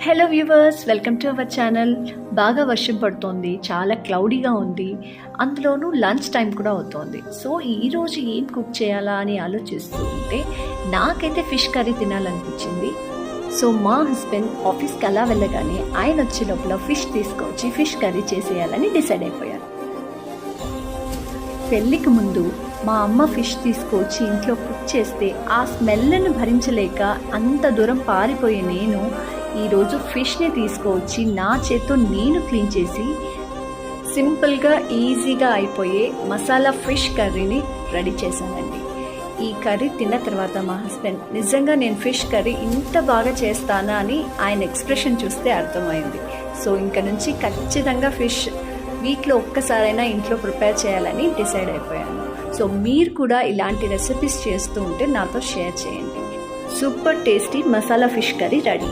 Hello viewers, welcome to our channel. బాగా వర్షం పడుతోంది, చాలా క్లౌడీగా ఉంది, అందులోనూ లంచ్ టైం కూడా అవుతోంది. సో ఈరోజు ఏం కుక్ చేయాలా అని ఆలోచిస్తూ ఉంటే నాకైతే ఫిష్ కర్రీ తినాలనిపించింది. సో మా హస్బెండ్ ఆఫీస్కి అలా వెళ్ళగానే ఆయన వచ్చే లోపల ఫిష్ తీసుకొచ్చి ఫిష్ కర్రీ చేసేయాలని డిసైడ్ అయిపోయారు. పెళ్ళికి ముందు మా అమ్మ ఫిష్ తీసుకొచ్చి ఇంట్లో కుక్ చేస్తే ఆ స్మెల్ని భరించలేక అంత దూరం పారిపోయే నేను ఈరోజు ఫిష్ని తీసుకువచ్చి నా చేత్తో నేను క్లీన్ చేసి సింపుల్గా ఈజీగా అయిపోయే మసాలా ఫిష్ కర్రీని రెడీ చేశానండి. ఈ కర్రీ తిన్న తర్వాత మా హస్బెండ్ నిజంగా నేను ఫిష్ కర్రీ ఇంత బాగా చేస్తానా అని ఆయన ఎక్స్ప్రెషన్ చూస్తే అర్థమైంది. సో ఇంక నుంచి ఖచ్చితంగా ఫిష్ వీక్లో ఒక్కసారైనా ఇంట్లో ప్రిపేర్ చేయాలని డిసైడ్ అయిపోయాను. సో మీరు కూడా ఇలాంటి రెసిపీస్ చేస్తూ ఉంటే నాతో షేర్ చేయండి. Super tasty masala fish curry ready.